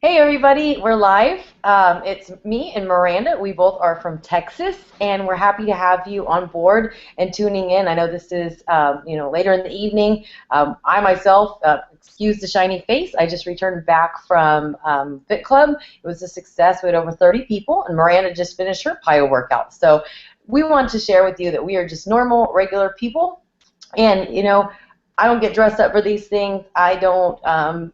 Hey everybody, we're live. It's me and Miranda. We both are from Texas, and we're happy to have you on board and tuning in. I know this is, later in the evening. I myself, excuse the shiny face, I just returned back from Fit Club. It was a success. We had over 30 people, and Miranda just finished her PIO workout. So we want to share with you that we are just normal, regular people, and I don't get dressed up for these things. I don't, I'm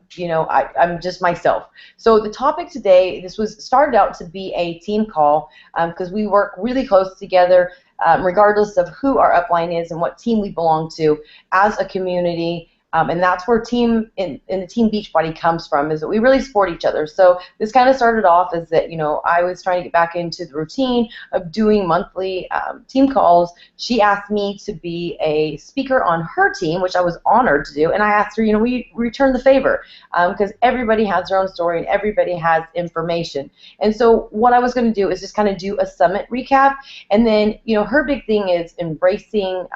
just myself. So the topic today, this was started out to be a team call because we work really close together regardless of who our upline is and what team we belong to as a community. And that's where team in the Team Beachbody comes from, is that we really support each other. So this kind of started off as that, I was trying to get back into the routine of doing monthly team calls. She asked me to be a speaker on her team, which I was honored to do. And I asked her, we returned the favor because everybody has their own story and everybody has information. And so what I was going to do is just kind of do a summit recap. And then, her big thing is embracing,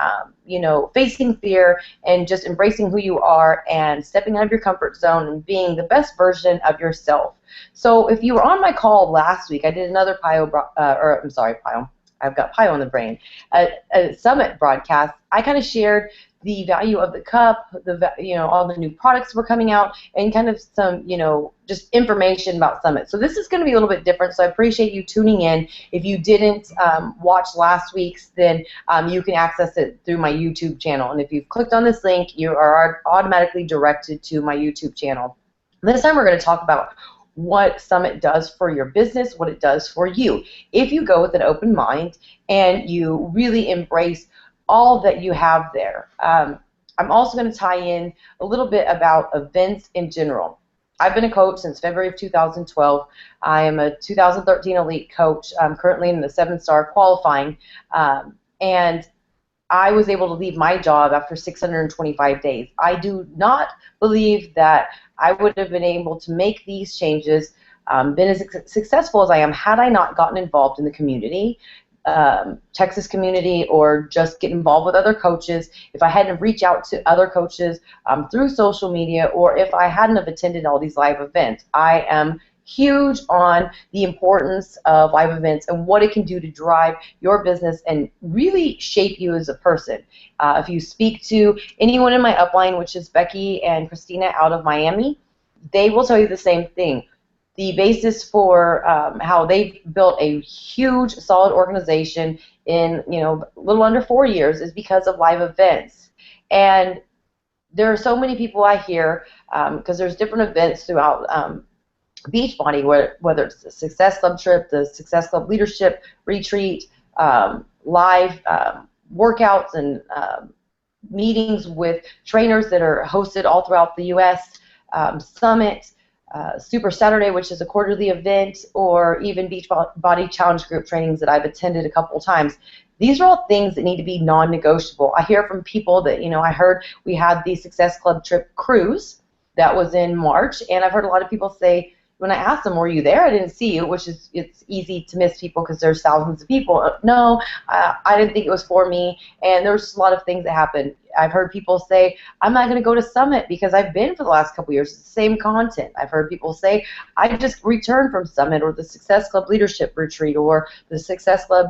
facing fear and just embracing who you are and stepping out of your comfort zone and being the best version of yourself. So if you were on my call last week, I did another PIO, I've got PIO in the brain, a summit broadcast. I kind of shared the value of the cup, all the new products were coming out, and kind of some, just information about Summit. So this is going to be a little bit different, so I appreciate you tuning in. If you didn't watch last week's, then you can access it through my YouTube channel. And if you've clicked on this link, you are automatically directed to my YouTube channel. This time we're going to talk about what Summit does for your business, what it does for you. If you go with an open mind and you really embrace all that you have there. I'm also going to tie in a little bit about events in general. I've been a coach since February of 2012. I am a 2013 elite coach. I'm currently in the 7-star qualifying, and I was able to leave my job after 625 days. I do not believe that I would have been able to make these changes, been as successful as I am, had I not gotten involved in the community, Texas community, or just get involved with other coaches, if I hadn't reached out to other coaches through social media, or if I hadn't have attended all these live events. I am huge on the importance of live events and what it can do to drive your business and really shape you as a person. If you speak to anyone in my upline, which is Becky and Christina out of Miami, they will tell you the same thing. The basis for how they've built a huge, solid organization in a little under 4 years is because of live events. And there are so many people I hear, because there's different events throughout Beachbody, whether it's the Success Club trip, the Success Club leadership retreat, live workouts and meetings with trainers that are hosted all throughout the U.S., Summit, Super Saturday, which is a quarterly event, or even Beachbody Challenge Group trainings that I've attended a couple times. These are all things that need to be non-negotiable. I hear from people that, I heard we had the Success Club trip cruise that was in March, and I've heard a lot of people say, when I asked them, were you there? I didn't see you, which is, it's easy to miss people because there's thousands of people. No, I didn't think it was for me, and there's a lot of things that happened. I've heard people say, I'm not going to go to Summit because I've been for the last couple years. It's the same content. I've heard people say, I just returned from Summit or the Success Club Leadership Retreat or the Success Club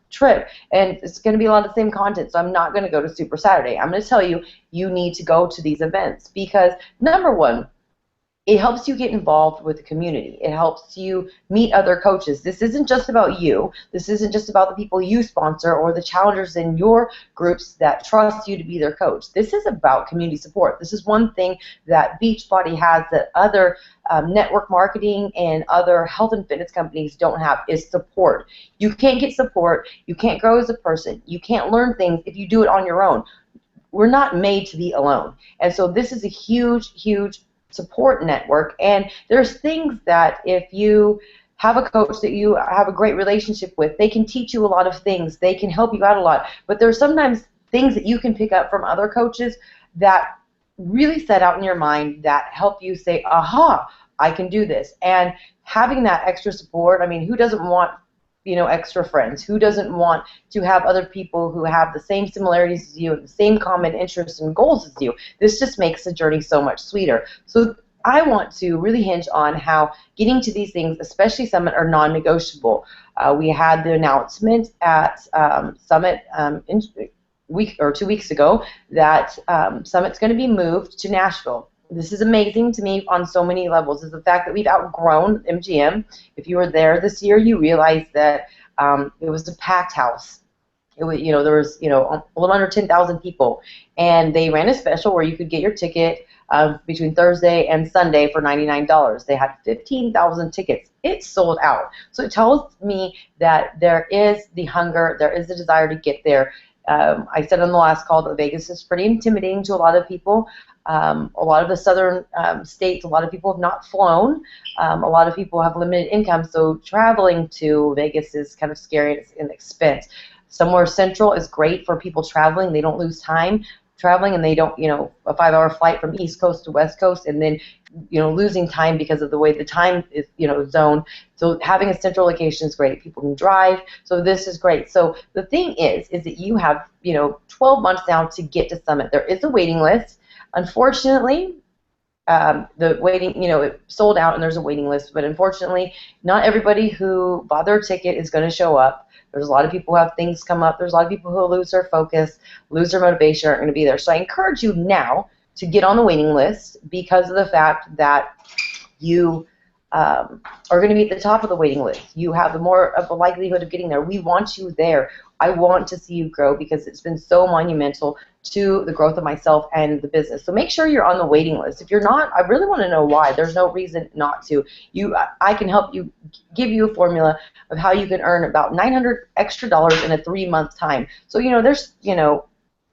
trip, and it's going to be a lot of the same content, so I'm not going to go to Super Saturday. I'm going to tell you, you need to go to these events because, number one, it helps you get involved with the community. It helps you meet other coaches. This isn't just about you. This isn't just about the people you sponsor or the challengers in your groups that trust you to be their coach. This is about community support. This is one thing that Beachbody has that other network marketing and other health and fitness companies don't have, is support. You can't get support. You can't grow as a person. You can't learn things if you do it on your own. We're not made to be alone. And so this is a huge, huge support network, and there's things that if you have a coach that you have a great relationship with, they can teach you a lot of things, they can help you out a lot, but there's sometimes things that you can pick up from other coaches that really set out in your mind that help you say, aha, I can do this. And having that extra support, I mean, who doesn't want extra friends? Who doesn't want to have other people who have the same similarities as you and the same common interests and goals as you? This just makes the journey so much sweeter. So I want to really hinge on how getting to these things, especially Summit, are non-negotiable. We had the announcement at Summit week or 2 weeks ago that Summit's going to be moved to Nashville. This is amazing to me on so many levels. Is the fact that we've outgrown MGM. If you were there this year, you realize that it was a packed house. It was, there was, a little under 10,000 people, and they ran a special where you could get your ticket between Thursday and Sunday for $99. They had 15,000 tickets. It sold out. So it tells me that there is the hunger, there is the desire to get there. I said on the last call that Vegas is pretty intimidating to a lot of people. A lot of the southern states, a lot of people have not flown. A lot of people have limited income, so traveling to Vegas is kind of scary and it's an expense. Somewhere central is great for people traveling. They don't lose time traveling, and they don't, a 5-hour flight from East Coast to West Coast, and then, losing time because of the way the time is, zoned. So having a central location is great. People can drive, so this is great. So the thing is that you have, 12 months now to get to Summit. There is a waiting list. Unfortunately, the waiting, it sold out and there's a waiting list, but unfortunately, not everybody who bought their ticket is going to show up. There's a lot of people who have things come up. There's a lot of people who lose their focus, lose their motivation, aren't going to be there. So I encourage you now to get on the waiting list because of the fact that you are going to be at the top of the waiting list. You have more of a likelihood of getting there. We want you there. I want to see you grow because it's been so monumental to the growth of myself and the business. So make sure you're on the waiting list. If you're not, I really want to know why. There's no reason not to. I can help you, give you a formula of how you can earn about $900 extra in a 3-month time. So, there's,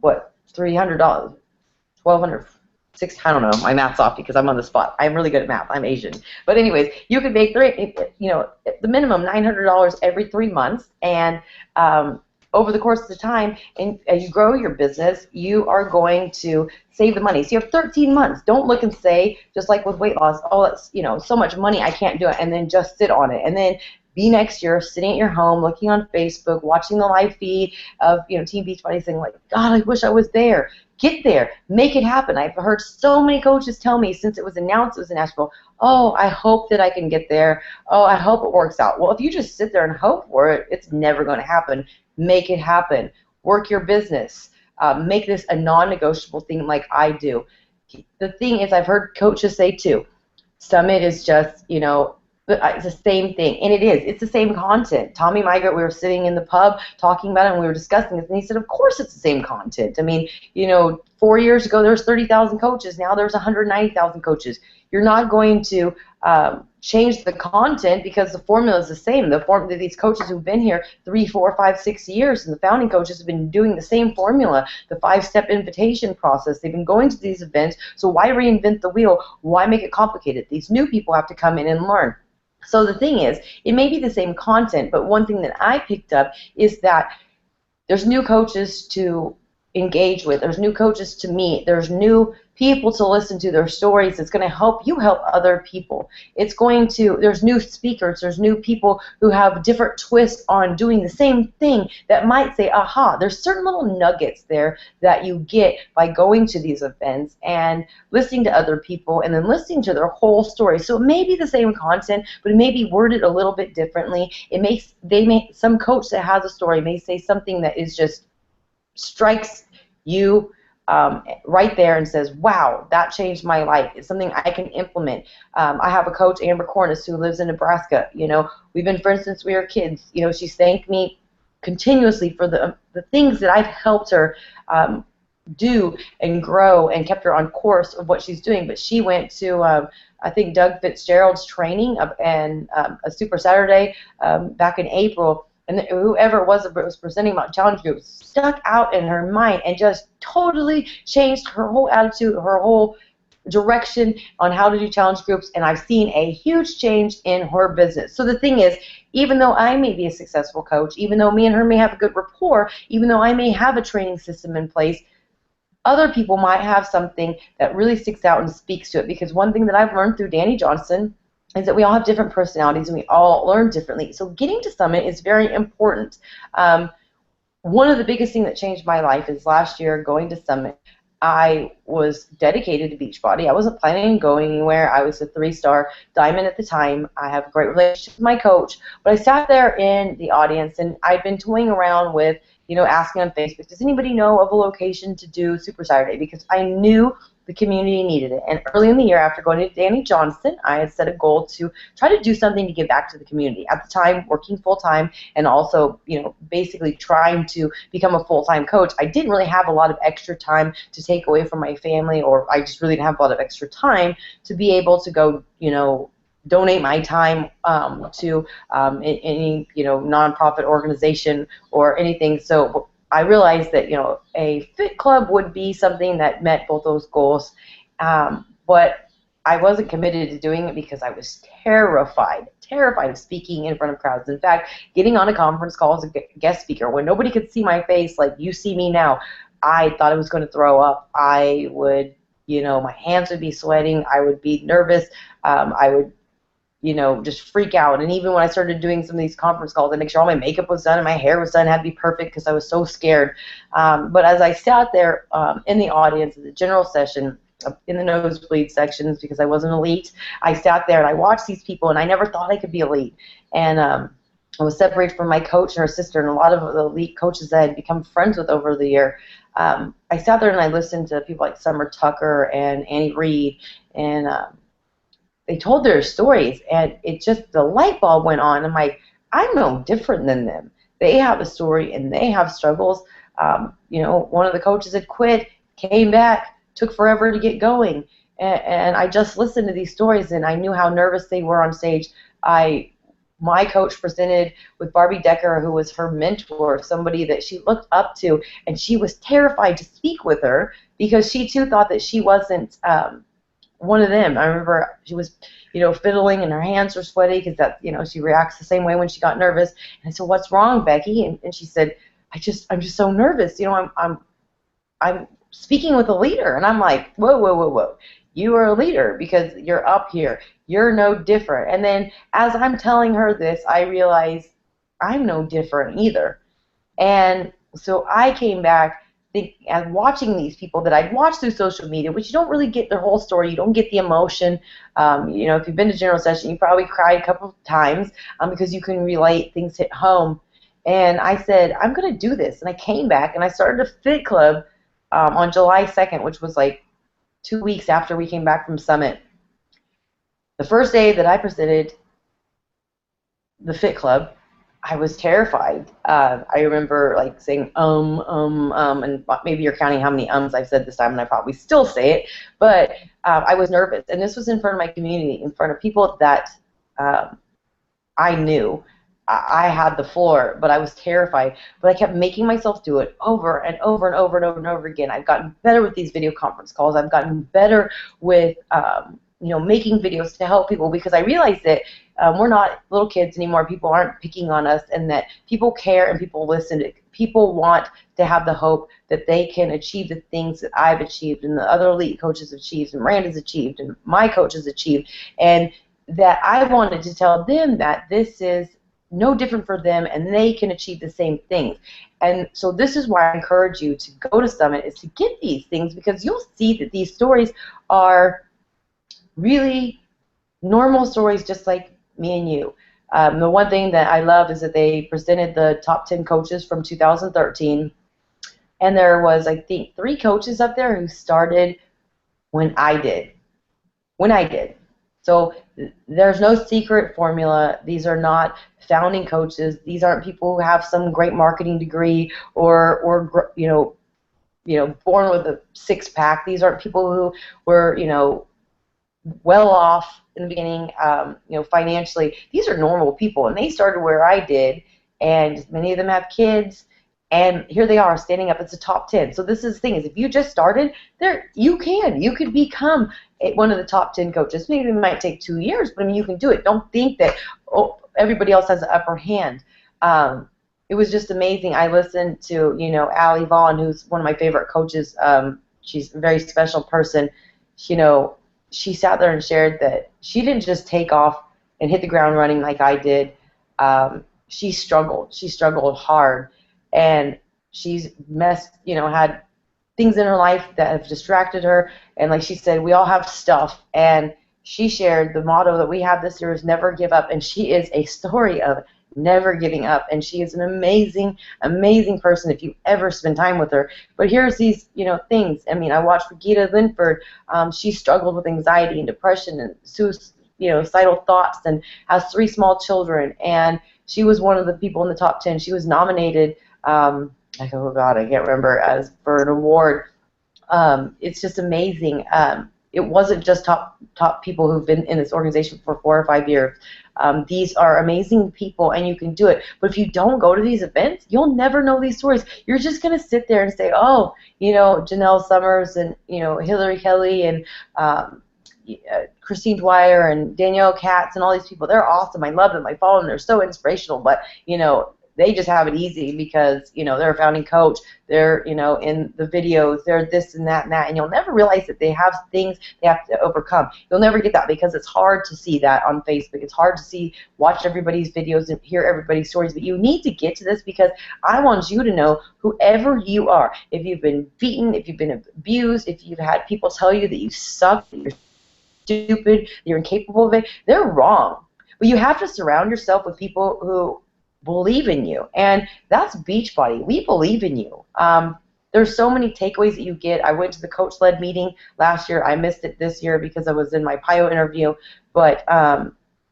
what, $300, $1,200, I don't know, my math's off because I'm on the spot. I'm really good at math. I'm Asian. But anyways, you could make, the minimum $900 every 3 months, and over the course of the time, and as you grow your business, you are going to save the money. So you have 13 months. Don't look and say, just like with weight loss, oh, that's, so much money, I can't do it, and then just sit on it. And then be next year sitting at your home, looking on Facebook, watching the live feed of, Team Beachbody saying, like, God, I wish I was there. Get there. Make it happen. I've heard so many coaches tell me since it was announced it was in Nashville, oh, I hope that I can get there. Oh, I hope it works out. Well, if you just sit there and hope for it, it's never going to happen. Make it happen. Work your business. Make this a non-negotiable thing like I do. The thing is, I've heard coaches say too, Summit is just, it's the same thing, and it is. It's the same content. Tommy Migrant, we were sitting in the pub talking about it, and we were discussing it, and he said, of course it's the same content. I mean, 4 years ago there was 30,000 coaches. Now there's 190,000 coaches. You're not going to change the content because the formula is the same. These coaches who've been here 3, 4, 5, 6 years, and the founding coaches have been doing the same formula, the 5-step invitation process. They've been going to these events, so why reinvent the wheel? Why make it complicated? These new people have to come in and learn. So the thing is, it may be the same content, but one thing that I picked up is that there's new coaches to engage with. There's new coaches to meet. There's new people to listen to their stories. It's going to help you help other people. There's new speakers. There's new people who have different twists on doing the same thing that might say, aha, there's certain little nuggets there that you get by going to these events and listening to other people and then listening to their whole story. So it may be the same content, but it may be worded a little bit differently. Some coach that has a story may say something that is just strikes you right there and says, wow, that changed my life. It's something I can implement. I have a coach, Amber Cornice, who lives in Nebraska. We've been friends since we were kids. She's thanked me continuously for the things that I've helped her do and grow and kept her on course of what she's doing. But she went to, I think, Doug Fitzgerald's training and a Super Saturday back in April. And whoever it was that was presenting about challenge groups stuck out in her mind and just totally changed her whole attitude, her whole direction on how to do challenge groups. And I've seen a huge change in her business. So the thing is, even though I may be a successful coach, even though me and her may have a good rapport, even though I may have a training system in place, other people might have something that really sticks out and speaks to it. Because one thing that I've learned through Danny Johnson is that we all have different personalities and we all learn differently. So getting to Summit is very important. One of the biggest things that changed my life is last year going to Summit. I was dedicated to Beachbody. I wasn't planning on going anywhere. I was a 3-star diamond at the time. I have a great relationship with my coach, but I sat there in the audience, and I'd been toying around with, asking on Facebook, does anybody know of a location to do Super Saturday? Because I knew the community needed it. And early in the year, after going to Danny Johnson, I had set a goal to try to do something to give back to the community. At the time, working full-time and also, basically trying to become a full-time coach, I didn't really have a lot of extra time to take away from my family, or I just really didn't have a lot of extra time to be able to go, donate my time to any, nonprofit organization or anything. So I realized that, a fit club would be something that met both those goals, but I wasn't committed to doing it because I was terrified of speaking in front of crowds. In fact, getting on a conference call as a guest speaker when nobody could see my face like you see me now, I thought I was going to throw up. I would, my hands would be sweating. I would be nervous. I would just freak out. And even when I started doing some of these conference calls, I make sure all my makeup was done and my hair was done, it had to be perfect because I was so scared. But as I sat there in the audience at the general session, in the nosebleed sections, because I wasn't elite, I sat there and I watched these people, and I never thought I could be elite. And I was separated from my coach and her sister and a lot of the elite coaches that I had become friends with over the year. I sat there and I listened to people like Summer Tucker and Annie Reed, and they told their stories, and it just, the light bulb went on. I'm like, I'm no different than them. They have a story and they have struggles. One of the coaches had quit, came back, took forever to get going, and I just listened to these stories, and I knew how nervous they were on stage. My coach presented with Barbie Decker, who was her mentor, somebody that she looked up to, and she was terrified to speak with her because she too thought that she wasn't one of them. I remember she was, fiddling and her hands were sweaty because that, she reacts the same way when she got nervous. And I said, "What's wrong, Becky?" And she said, I'm just so nervous. I'm speaking with a leader." And I'm like, whoa. You are a leader because you're up here. You're no different. And then as I'm telling her this, I realize I'm no different either. And so I came back and watching these people that I'd watched through social media, which you don't really get their whole story. You don't get the emotion. If you've been to general session, you probably cried a couple of times because you can relate. Things hit home. And I said, I'm going to do this. And I came back and I started a fit club on July 2nd, which was like 2 weeks after we came back from Summit. The first day that I presented the fit club, I was terrified. I remember saying and maybe you're counting how many ums I've said this time, and I probably still say it, but I was nervous. And this was in front of my community, in front of people that I knew. I had the floor, but I was terrified. But I kept making myself do it over and over and over and over and over again. I've gotten better with these video conference calls. I've gotten better with making videos to help people, because I realized that we're not little kids anymore. People aren't picking on us, and that people care and people listen. People want to have the hope that they can achieve the things that I've achieved and the other elite coaches have achieved and Miranda's achieved and my coach has achieved, and that I wanted to tell them that this is no different for them and they can achieve the same things. And so this is why I encourage you to go to Summit, is to get these things, because you'll see that these stories are really normal stories just like me and you. The one thing that I love is that they presented the top 10 coaches from 2013, and there was, I think, 3 coaches up there who started when I did. So there's no secret formula. These are not founding coaches. These aren't people who have some great marketing degree or born with a 6-pack. These aren't people who were well off in the beginning, financially. These are normal people, and they started where I did, and many of them have kids, and here they are standing up as a top 10. So this is the thing, is if you just started there, you could become one of the top 10 coaches. Maybe it might take 2 years, but I mean, you can do it. Don't think that everybody else has the upper hand. It was just amazing. I listened to Allie Vaughn, who's one of my favorite coaches. She's a very special person. She sat there and shared that she didn't just take off and hit the ground running like I did. She struggled. She struggled hard, and she's had things in her life that have distracted her. And like she said, we all have stuff. And she shared the motto that we have this year is never give up. And she is a story of never giving up. And she is an amazing, amazing person if you ever spend time with her. But here's these, things. I mean, I watched Regina Linford. She struggled with anxiety and depression and suicidal thoughts, and has 3 small children. And she was one of the people in the top 10. She was nominated, oh God, I can't remember, as for an award. It's just amazing. It wasn't just top people who've been in this organization for 4 or 5 years. These are amazing people, and you can do it. But if you don't go to these events, you'll never know these stories. You're just going to sit there and say, oh, Janelle Summers and, Hillary Kelly and Christine Dwyer and Danielle Katz and all these people. They're awesome. I love them. I follow them. They're so inspirational. But, they just have it easy because, they're a founding coach. They're, in the videos. They're this and that and that. And you'll never realize that they have things they have to overcome. You'll never get that because it's hard to see that on Facebook. It's hard to watch everybody's videos and hear everybody's stories. But you need to get to this because I want you to know whoever you are, if you've been beaten, if you've been abused, if you've had people tell you that you suck, that you're stupid, that you're incapable of it, they're wrong. But you have to surround yourself with people who believe in you, and that's Beachbody. We believe in you. There's so many takeaways that you get. I went to the coach-led meeting last year. I missed it this year because I was in my PIO interview, but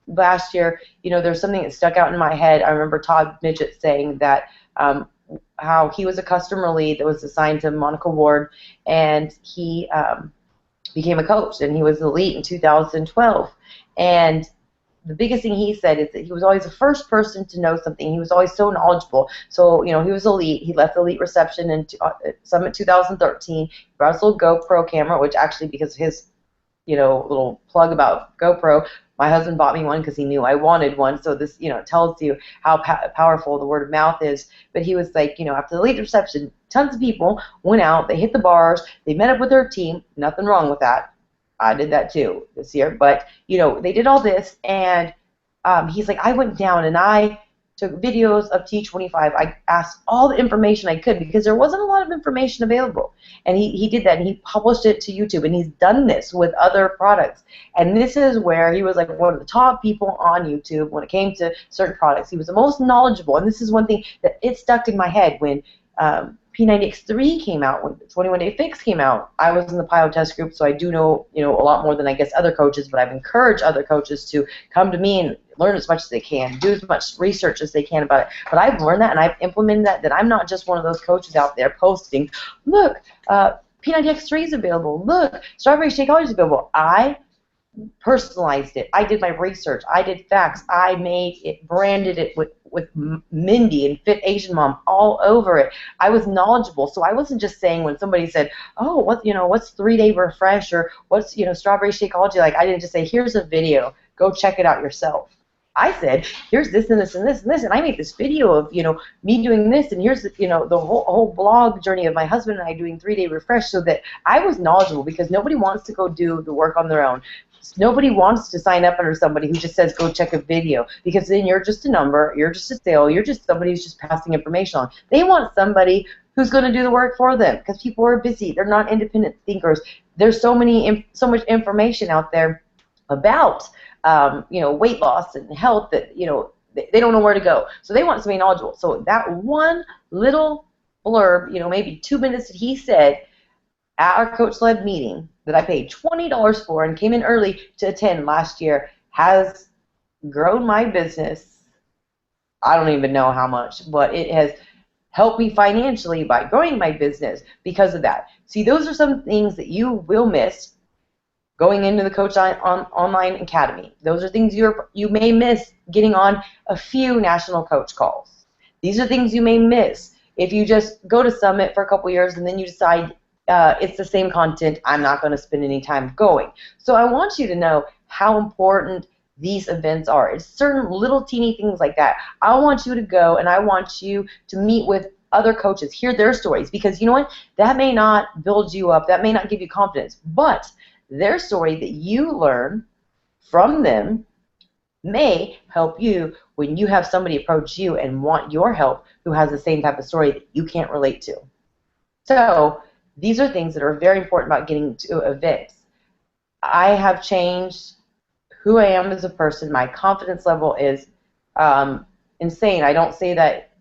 last year, there's something that stuck out in my head. I remember Todd Midgett saying that how he was a customer lead that was assigned to Monica Ward, and he became a coach, and he was elite in 2012. And the biggest thing he said is that he was always the first person to know something. He was always so knowledgeable. So, he was elite. He left Elite Reception in Summit 2013. He brought his little GoPro camera, which actually, because of his, little plug about GoPro, my husband bought me one because he knew I wanted one. So this, tells you how powerful the word of mouth is. But he was like, after the Elite Reception, tons of people went out. They hit the bars. They met up with their team. Nothing wrong with that. I did that too this year, but they did all this, and he's like, I went down and I took videos of T25. I asked all the information I could because there wasn't a lot of information available, and he did that, and he published it to YouTube, and he's done this with other products, and this is where he was like one of the top people on YouTube when it came to certain products. He was the most knowledgeable, and this is one thing that it stuck in my head when P90X3 came out, when the 21-Day Fix came out. I was in the PIO test group, so I do know, a lot more than I guess other coaches, but I've encouraged other coaches to come to me and learn as much as they can, do as much research as they can about it. But I've learned that, and I've implemented that I'm not just one of those coaches out there posting, look, P90X3 is available, look, Strawberry Shakeology is available. I personalized it. I did my research. I did facts. I made it, branded it with Mindy and Fit Asian Mom all over it. I was knowledgeable, so I wasn't just saying when somebody said, "Oh, what's 3-Day Refresh," or what's Strawberry Shakeology like. I didn't just say, "Here's a video. Go check it out yourself." I said, here's this and this and this and this, and I made this video of me doing this, and here's the whole blog journey of my husband and I doing 3-Day Refresh, so that I was knowledgeable, because nobody wants to go do the work on their own. Nobody wants to sign up under somebody who just says go check a video, because then you're just a number, you're just a sale, you're just somebody who's just passing information on. They want somebody who's going to do the work for them, because people are busy. They're not independent thinkers. There's so much information out there about weight loss and health that they don't know where to go. So they want somebody knowledgeable. So that one little blurb, maybe 2 minutes that he said at our coach-led meeting that I paid $20 for and came in early to attend last year has grown my business. I don't even know how much, but it has helped me financially by growing my business because of that. See, those are some things that you will miss going into the Coach Online Academy. Those are things you may miss getting on a few national coach calls. These are things you may miss if you just go to Summit for a couple years and then you decide it's the same content, I'm not going to spend any time going. So I want you to know how important these events are. It's certain little teeny things like that. I want you to go, and I want you to meet with other coaches, hear their stories, because you know what? That may not build you up, that may not give you confidence, but their story that you learn from them may help you when you have somebody approach you and want your help who has the same type of story that you can't relate to. So these are things that are very important about getting to events. I have changed who I am as a person. My confidence level is insane. I don't say that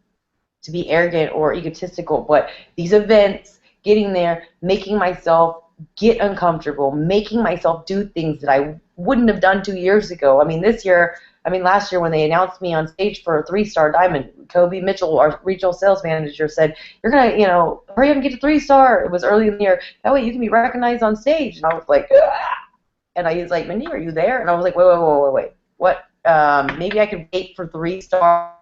to be arrogant or egotistical, but these events, getting there, making myself get uncomfortable, making myself do things that I wouldn't have done 2 years ago. Last year when they announced me on stage for a 3-star diamond, Kobe Mitchell, our regional sales manager, said, "You're gonna, hurry up and get to 3-star." It was early in the year. That way you can be recognized on stage. And I was like, "Ah!" And he was like, "Mindy, are you there?" And I was like, wait. What? Maybe I could wait for 3-star.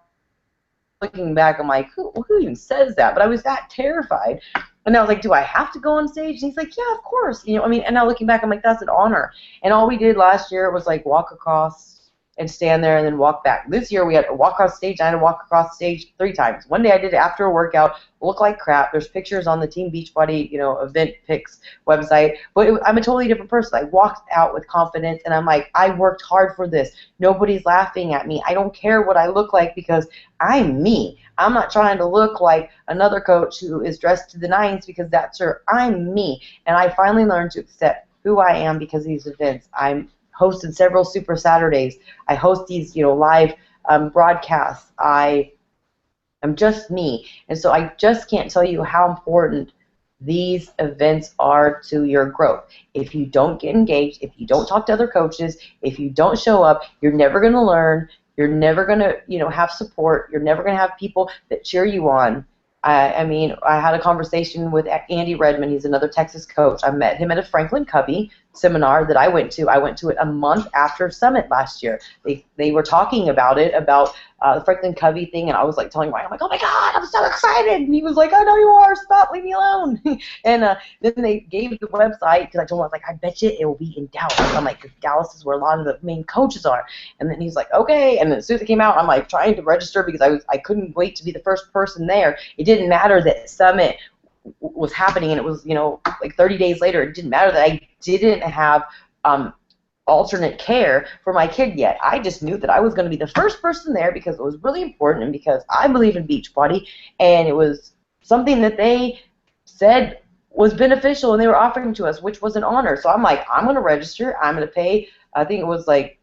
Looking back, I'm like, who even says that? But I was that terrified. And I was like, do I have to go on stage? And he's like, yeah, of course. And now looking back, I'm like, that's an honor. And all we did last year was like walk across and stand there and then walk back. This year we had to walk across stage. I had to walk across stage 3 times. One day I did it after a workout, looked like crap. There's pictures on the Team Beachbody, event pics website. But I'm a totally different person. I walked out with confidence, and I'm like, I worked hard for this. Nobody's laughing at me. I don't care what I look like because I'm me. I'm not trying to look like another coach who is dressed to the nines because that's her. I'm me. And I finally learned to accept who I am because of these events. I'm hosted several Super Saturdays. I host these, live broadcasts. I am just me. And so I just can't tell you how important these events are to your growth. If you don't get engaged, if you don't talk to other coaches, if you don't show up, you're never going to learn. You're never going to, have support. You're never going to have people that cheer you on. I had a conversation with Andy Redmond. He's another Texas coach. I met him at a Franklin Covey seminar that I went to. I went to it a month after Summit last year. They were talking about it, about the Franklin Covey thing, and I was like telling Ryan, I'm like, oh my God, I'm so excited. And he was like, I know you are. Stop, leave me alone. And then they gave the website because I told him, I was like, I bet you it will be in Dallas. I'm like, because Dallas is where a lot of the main coaches are. And then he's like, okay. And then as soon as it came out, I'm like trying to register because I couldn't wait to be the first person there. It didn't matter that Summit was happening, and it was, like 30 days later. It didn't matter that I didn't have alternate care for my kid yet. I just knew that I was going to be the first person there because it was really important and because I believe in Beachbody, and it was something that they said was beneficial and they were offering to us, which was an honor. So I'm like, I'm going to register. I'm going to pay, I think it was like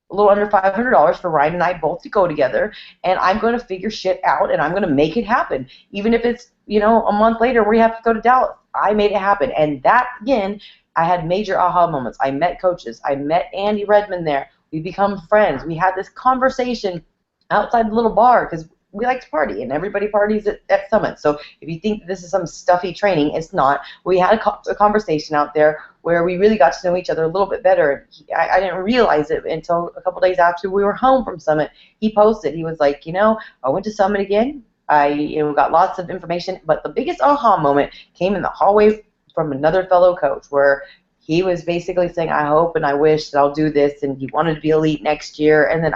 a little under $500 for Ryan and I both to go together, and I'm going to figure shit out, and I'm going to make it happen. Even if it's, a month later we have to go to Dallas, I made it happen. And that, again, I had major aha moments. I met coaches. I met Andy Redmond there. We become friends. We had this conversation outside the little bar because we like to party, and everybody parties at Summit. So if you think this is some stuffy training, it's not. We had a conversation out there where we really got to know each other a little bit better. I didn't realize it until a couple days after we were home from Summit. He posted. He was like, I went to Summit again. I got lots of information, but the biggest aha moment came in the hallway from another fellow coach where he was basically saying, I hope and I wish that I'll do this, and he wanted to be elite next year. And then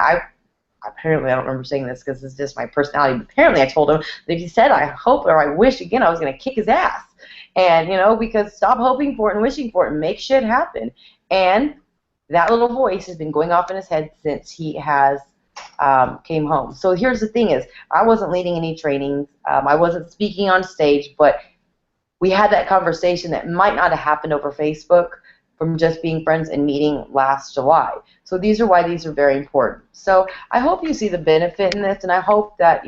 apparently I don't remember saying this because it's just my personality, but apparently I told him that if he said I hope or I wish again, I was going to kick his ass. And, because stop hoping for it and wishing for it and make shit happen. And that little voice has been going off in his head since he has came home. So here's the thing is, I wasn't leading any trainings. I wasn't speaking on stage, but we had that conversation that might not have happened over Facebook from just being friends and meeting last July. So these are why these are very important. So I hope you see the benefit in this, and I hope that,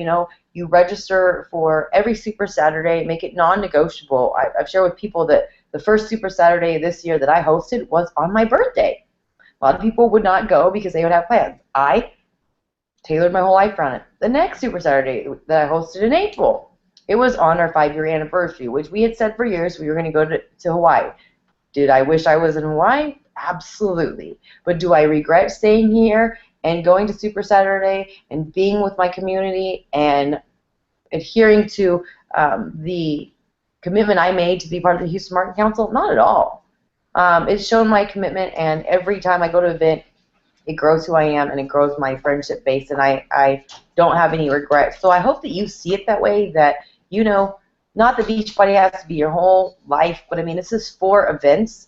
you register for every Super Saturday, make it non-negotiable. I've shared with people that the first Super Saturday this year that I hosted was on my birthday. A lot of people would not go because they would have plans. I tailored my whole life around it. The next Super Saturday that I hosted in April, it was on our 5-year anniversary, which we had said for years we were going to go to Hawaii. Did I wish I was in Hawaii? Absolutely. But do I regret staying here and going to Super Saturday and being with my community and adhering to the commitment I made to be part of the Houston Marketing Council? Not at all. It's shown my commitment, and every time I go to an event, it grows who I am and it grows my friendship base, and I don't have any regrets. So I hope that you see it that way, that, not the Beachbody has to be your whole life, but this is 4 events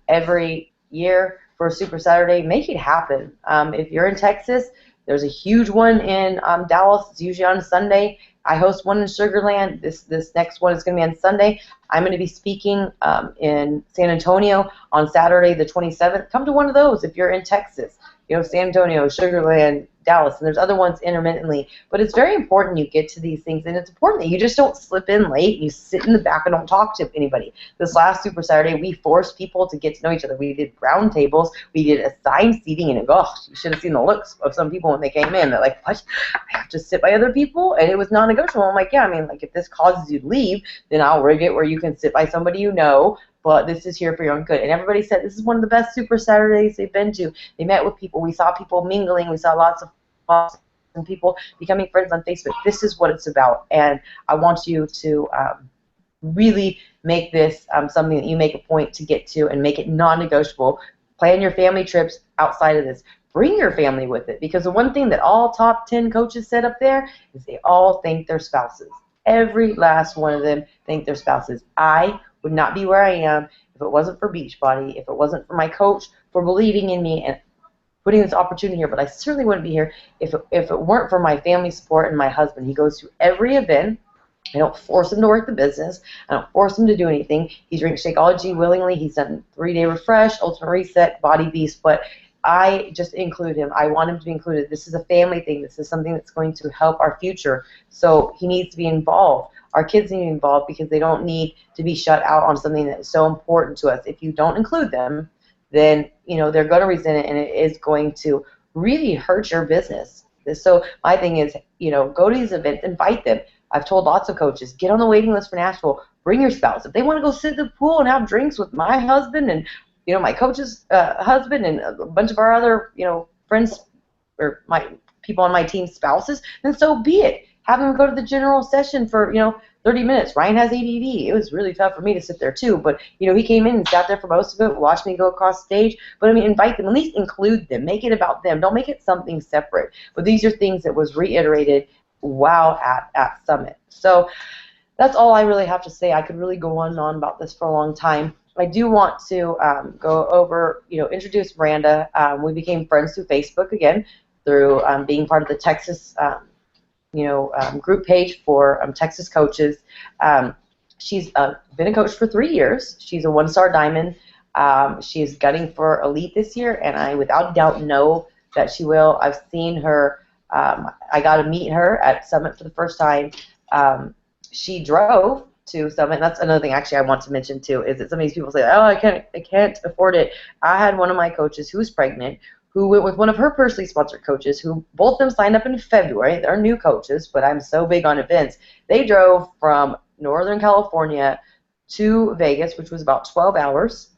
every year for Super Saturday. Make it happen. If you're in Texas, There's a huge one in Dallas. It's usually on Sunday. I host one in Sugar Land. This next one is going to be on Sunday. I'm going to be speaking in San Antonio on Saturday the 27th. Come to one of those if you're in Texas. You know, San Antonio, Sugar Land, Dallas, and there's other ones intermittently. But it's very important you get to these things, and it's important that you just don't slip in late and you sit in the back and don't talk to anybody. This last Super Saturday, we forced people to get to know each other. We did round tables. We did assigned seating, and gosh, you should have seen the looks of some people when they came in. They're like, what? I have to sit by other people? And it was non-negotiable. I'm like, yeah, I mean, like, if this causes you to leave, then I'll rig it where you can sit by somebody you know, but this is here for your own good. And everybody said this is one of the best Super Saturdays they've been to. They met with people. We saw people mingling. We saw lots of and people becoming friends on Facebook. This is what it's about. And I want you to really make this something that you make a point to get to and make it non-negotiable. Plan your family trips outside of this. Bring your family with it, because the one thing that all top 10 coaches said up there is they all thank their spouses. Every last one of them thank their spouses. I would not be where I am if it wasn't for Beachbody, if it wasn't for my coach for believing in me and putting this opportunity here, but I certainly wouldn't be here if it weren't for my family support and my husband. He goes to every event. I don't force him to work the business. I don't force him to do anything. He drinks Shakeology willingly. He's done 3-day Refresh, Ultimate Reset, Body Beast, but I just include him. I want him to be included. This is a family thing. This is something that's going to help our future, so he needs to be involved. Our kids need to be involved because they don't need to be shut out on something that is so important to us. If you don't include them, then they're going to resent it, and it is going to really hurt your business. So my thing is, go to these events, invite them. I've told lots of coaches, get on the waiting list for Nashville. Bring your spouse. If they want to go sit at the pool and have drinks with my husband and my coach's husband and a bunch of our other friends or my people on my team's spouses, then so be it. Have them go to the general session for 30 minutes. Ryan has ADD. It was really tough for me to sit there too, but he came in and sat there for most of it, watched me go across stage. But I mean, invite them, at least include them, make it about them. Don't make it something separate. But these are things that was reiterated while at Summit. So that's all I really have to say. I could really go on and on about this for a long time. I do want to go over, introduce Miranda. We became friends through Facebook again, through being part of the Texas group page for Texas coaches. She's been a coach for 3 years. She's a 1-star diamond. She's gunning for elite this year, and I without doubt know that she will. I've seen her. I got to meet her at Summit for the first time. She drove to Summit. That's another thing actually I want to mention too, is that some of these people say, oh, I can't afford it. I had one of my coaches who was pregnant, who went with one of her personally sponsored coaches, who both of them signed up in February. They're new coaches, but I'm so big on events. They drove from Northern California to Vegas, which was about 12 hours.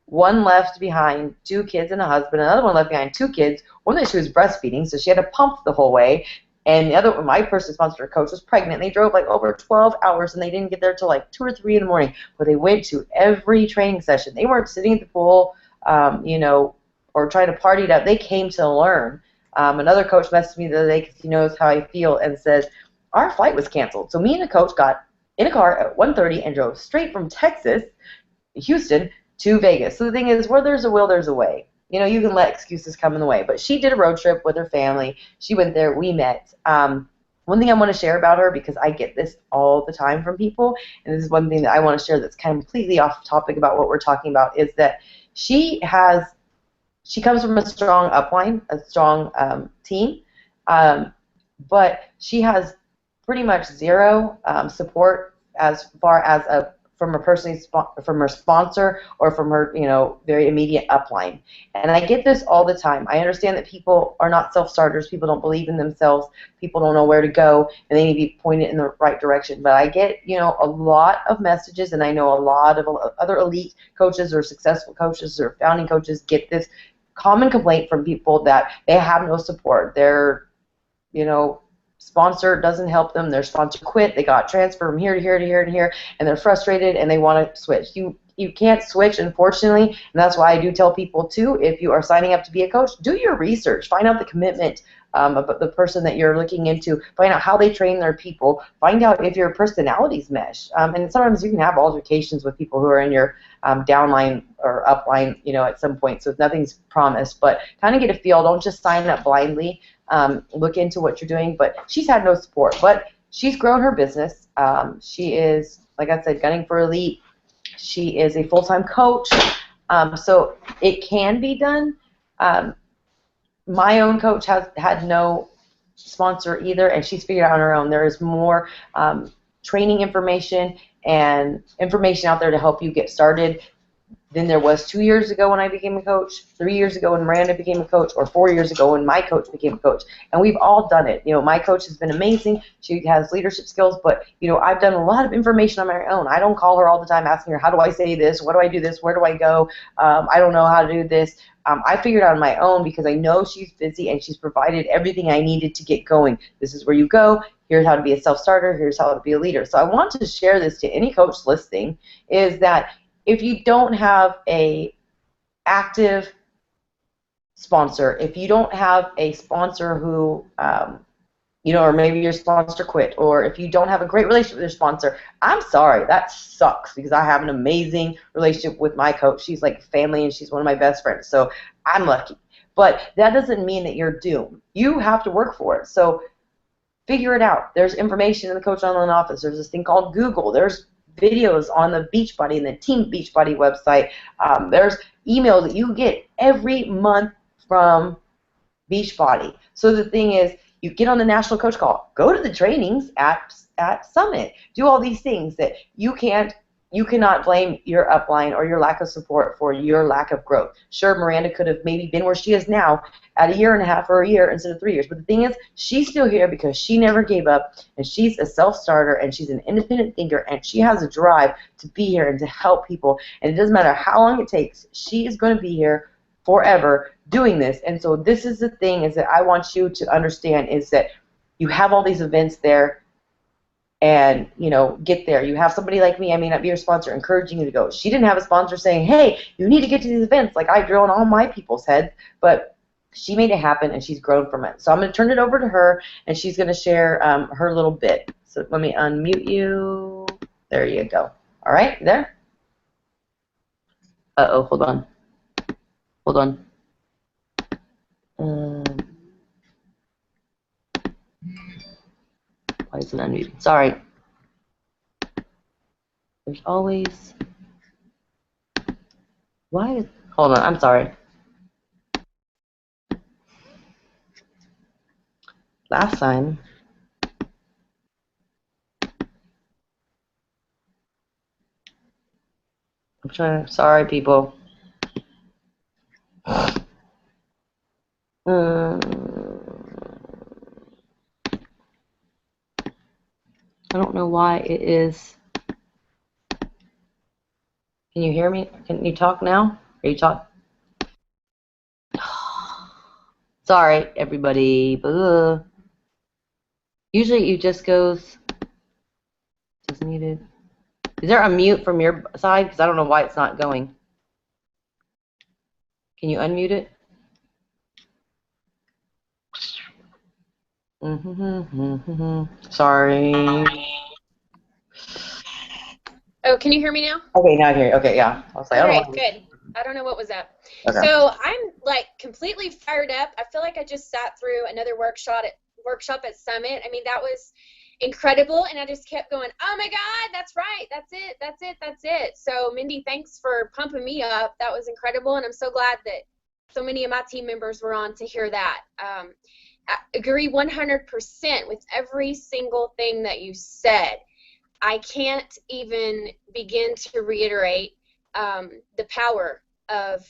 One left behind 2 kids and a husband. Another one left behind 2 kids. One that she was breastfeeding, so she had to pump the whole way. And the other one, my personally sponsored coach, was pregnant. They drove like over 12 hours, and they didn't get there till like 2 or 3 in the morning. But they went to every training session. They weren't sitting at the pool, or trying to party it up. They came to learn. Another coach messaged me the other day because he knows how I feel and says, our flight was canceled. So me and the coach got in a car at 1:30 and drove straight from Texas, Houston, to Vegas. So the thing is, where there's a will, there's a way. You can let excuses come in the way. But she did a road trip with her family. She went there. We met. One thing I want to share about her, because I get this all the time from people, and this is one thing that I want to share that's completely off topic about what we're talking about, is that she comes from a strong upline, a strong team, but she has pretty much zero support as far as from her sponsor or from her very immediate upline. And I get this all the time. I understand that people are not self-starters. People don't believe in themselves. People don't know where to go, and they need to be pointed in the right direction. But I get a lot of messages, and I know a lot of other elite coaches or successful coaches or founding coaches get this common complaint from people that they have no support. Their sponsor doesn't help them. Their sponsor quit. They got transferred from here to here to here to here, and they're frustrated and they want to switch. you can't switch, unfortunately, and that's why I do tell people too, if you are signing up to be a coach, do your research, find out the commitment about the person that you're looking into, find out how they train their people, find out if your personalities mesh, and sometimes you can have altercations with people who are in your downline or upline, at some point, so nothing's promised, but kind of get a feel. Don't just sign up blindly. Look into what you're doing, but she's had no support, but she's grown her business. She is, like I said, gunning for elite. She is a full-time coach, so it can be done. My own coach has had no sponsor either, and she's figured out on her own. There is more training information and information out there to help you get started than there was 2 years ago when I became a coach, 3 years ago when Miranda became a coach, or 4 years ago when my coach became a coach. And we've all done it. My coach has been amazing. She has leadership skills, but, I've done a lot of information on my own. I don't call her all the time asking her, how do I say this? What do I do this? Where do I go? I don't know how to do this. I figured out on my own because I know she's busy and she's provided everything I needed to get going. This is where you go. Here's how to be a self-starter. Here's how to be a leader. So I want to share this to any coach listening, is that if you don't have a active sponsor, if you don't have a sponsor who, or maybe your sponsor quit, or if you don't have a great relationship with your sponsor, I'm sorry, that sucks, because I have an amazing relationship with my coach. She's like family, and she's one of my best friends, so I'm lucky. But that doesn't mean that you're doomed. You have to work for it. So figure it out. There's information in the Coach Online office. There's this thing called Google. There's videos on the Beachbody and the Team Beachbody website. There's emails that you get every month from Beachbody. So the thing is, you get on the national coach call, go to the trainings at Summit, do all these things that you cannot blame your upline or your lack of support for your lack of growth. Sure, Miranda could have maybe been where she is now at 1.5 years or a year instead of 3 years, but the thing is, she's still here because she never gave up, and she's a self-starter, and she's an independent thinker, and she has a drive to be here and to help people, and it doesn't matter how long it takes, she is going to be here forever doing this. And so this is the thing, is that I want you to understand, is that you have all these events there, and get there. You have somebody like me, I may not be your sponsor, encouraging you to go. She didn't have a sponsor saying, hey, you need to get to these events like I drill in all my people's heads, but she made it happen, and she's grown from it. So I'm going to turn it over to her, and she's going to share her little bit. So let me unmute you. There you go. All right, there? Uh-oh, hold on. Hold on. Why is it unmuted? Sorry. There's always... Why is... Hold on, I'm sorry. Last time... I'm trying to... Sorry, people. I don't know why it is. Can you hear me? Can you talk now? Are you talk? Sorry, everybody. Usually it just goes. Just needed. Is there a mute from your side? Because I don't know why it's not going. Can you unmute it? Sorry. Oh, can you hear me now? Okay, now I hear you. Okay, yeah. I was like, all right, good. I don't know what was up. Okay. So I'm like completely fired up. I feel like I just sat through another workshop at Summit. I mean, that was incredible, and I just kept going, oh my God, that's right, that's it, that's it, that's it. So Mindy, thanks for pumping me up. That was incredible, and I'm so glad that so many of my team members were on to hear that. I agree 100% with every single thing that you said. I can't even begin to reiterate the power of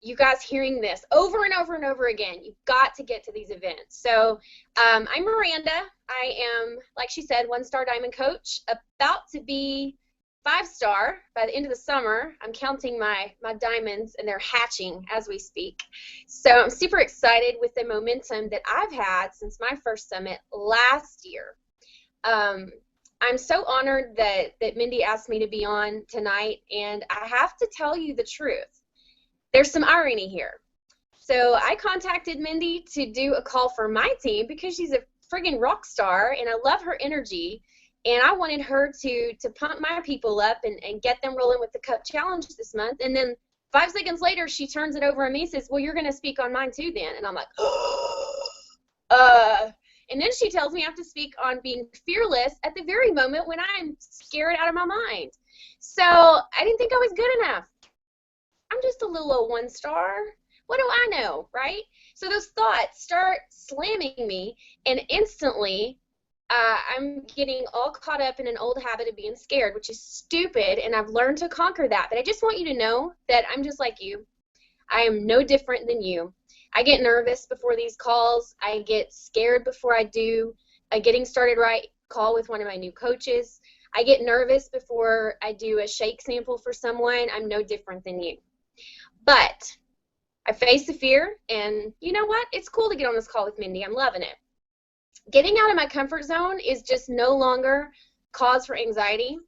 you guys hearing this over and over and over again. You've got to get to these events. So I'm Miranda. I am, like she said, 1-star diamond coach, about to be 5-star by the end of the summer. I'm counting my diamonds, and they're hatching as we speak. So I'm super excited with the momentum that I've had since my first summit last year. I'm so honored that Mindy asked me to be on tonight, and I have to tell you the truth. There's some irony here. So I contacted Mindy to do a call for my team because she's a friggin' rock star, and I love her energy, and I wanted her to pump my people up and get them rolling with the Cup Challenge this month. And then 5 seconds later, she turns it over to me and says, well, you're going to speak on mine too then. And I'm like, and then she tells me I have to speak on being fearless at the very moment when I'm scared out of my mind. So I didn't think I was good enough. I'm just a little old 1 star. What do I know, right? So those thoughts start slamming me, and instantly I'm getting all caught up in an old habit of being scared, which is stupid, and I've learned to conquer that. But I just want you to know that I'm just like you. I am no different than you. I get nervous before these calls. I get scared before I do a getting started right call with one of my new coaches. I get nervous before I do a shake sample for someone. I'm no different than you. But I face the fear, and you know what? It's cool to get on this call with Mindy. I'm loving it. Getting out of my comfort zone is just no longer cause for anxiety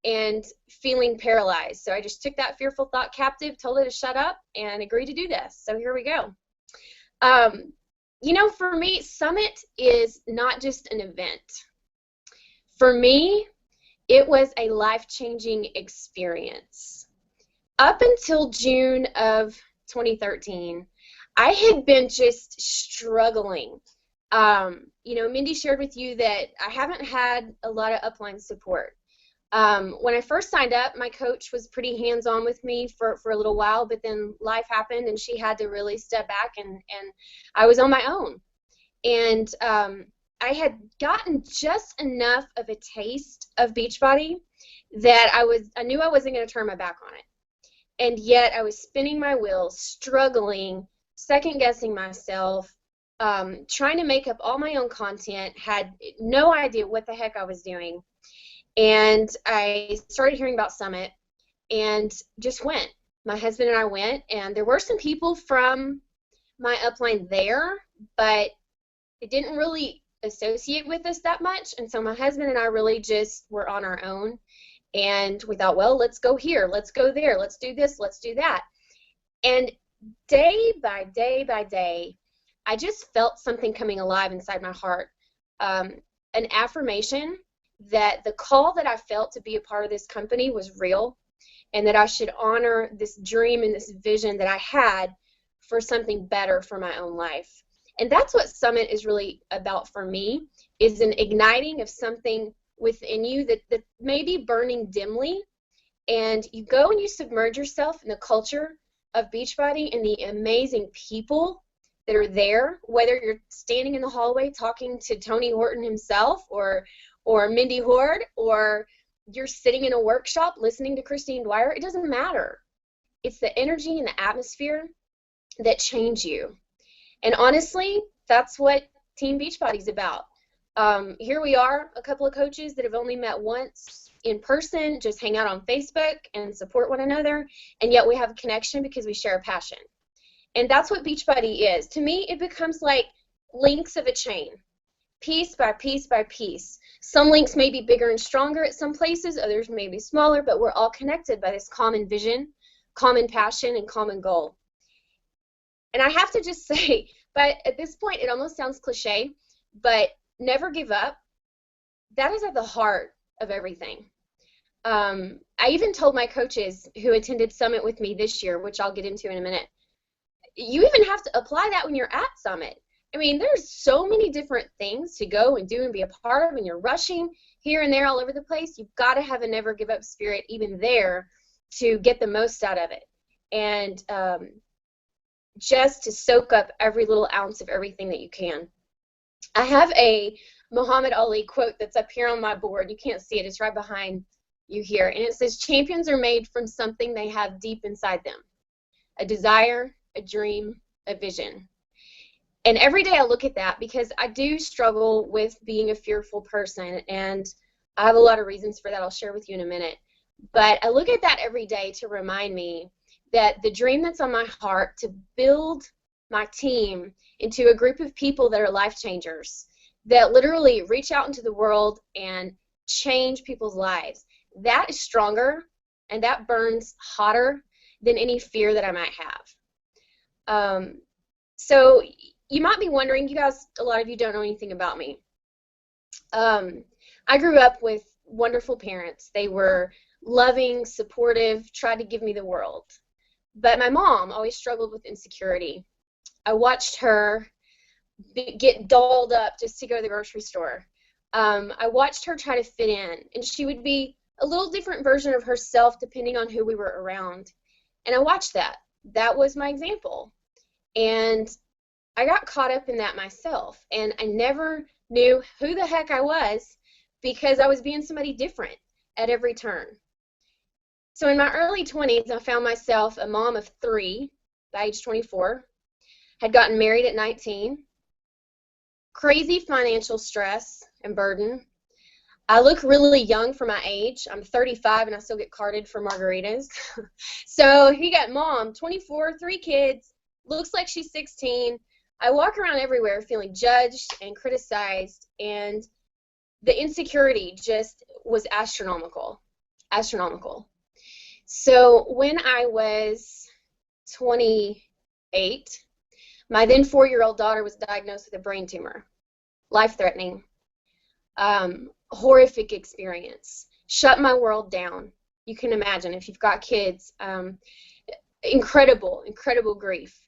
and feeling paralyzed. So I just took that fearful thought captive, told it to shut up, and agreed to do this. So here we go. You know, for me, Summit is not just an event. For me, it was a life-changing experience. Up until June of 2013, I had been just struggling. You know, Mindy shared with you that I haven't had a lot of upline support. When I first signed up, my coach was pretty hands-on with me for a little while, but then life happened and she had to really step back, and I was on my own. And I had gotten just enough of a taste of Beachbody that I knew I wasn't going to turn my back on it. And yet I was spinning my wheels, struggling, second-guessing myself, trying to make up all my own content, had no idea what the heck I was doing. And I started hearing about Summit and just went. My husband and I went, and there were some people from my upline there, but it didn't really associate with us that much. And so my husband and I really just were on our own. And we thought, well, let's go here, let's go there, let's do this, let's do that. And day by day by day, I just felt something coming alive inside my heart, an affirmation that the call that I felt to be a part of this company was real, and that I should honor this dream and this vision that I had for something better for my own life. And that's what Summit is really about for me, is an igniting of something within you that may be burning dimly, and you go and you submerge yourself in the culture of Beachbody and the amazing people that are there, whether you're standing in the hallway talking to Tony Horton himself or Mindy Horde, or you're sitting in a workshop listening to Christine Dwyer. It doesn't matter. It's the energy and the atmosphere that change you. And honestly, that's what Team Beachbody is about. Here we are, a couple of coaches that have only met once in person, just hang out on Facebook and support one another, and yet we have a connection because we share a passion. And that's what Beachbody is. To me, it becomes like links of a chain, piece by piece by piece. Some links may be bigger and stronger at some places, others may be smaller, but we're all connected by this common vision, common passion, and common goal. And I have to just say, but at this point, it almost sounds cliche, but never give up. That is at the heart of everything. I even told my coaches who attended Summit with me this year, which I'll get into in a minute, you even have to apply that when you're at Summit. I mean, there's so many different things to go and do and be a part of, and you're rushing here and there all over the place. You've got to have a never give up spirit even there to get the most out of it. And just to soak up every little ounce of everything that you can. I have a Muhammad Ali quote that's up here on my board. You can't see it. It's right behind you here. And it says, champions are made from something they have deep inside them. A desire, a dream, a vision. And every day I look at that because I do struggle with being a fearful person, and I have a lot of reasons for that I'll share with you in a minute. But I look at that every day to remind me that the dream that's on my heart to build my team into a group of people that are life changers, that literally reach out into the world and change people's lives. That is stronger and that burns hotter than any fear that I might have. So you might be wondering, you guys, a lot of you don't know anything about me. I grew up with wonderful parents. They were loving, supportive, tried to give me the world. But my mom always struggled with insecurity. I watched her get dolled up just to go to the grocery store. I watched her try to fit in, and she would be a little different version of herself depending on who we were around. And I watched that. That was my example. And I got caught up in that myself, and I never knew who the heck I was because I was being somebody different at every turn. So in my early 20s, I found myself a mom of 3 by age 24, had gotten married at 19, crazy financial stress and burden. I look really young for my age. I'm 35 and I still get carded for margaritas. So he got mom, 24, 3 kids, looks like she's 16. I walk around everywhere feeling judged and criticized, and the insecurity just was astronomical. So when I was 28, my then 4-year-old daughter was diagnosed with a brain tumor. Life-threatening. Horrific experience. Shut my world down. You can imagine if you've got kids. Incredible grief.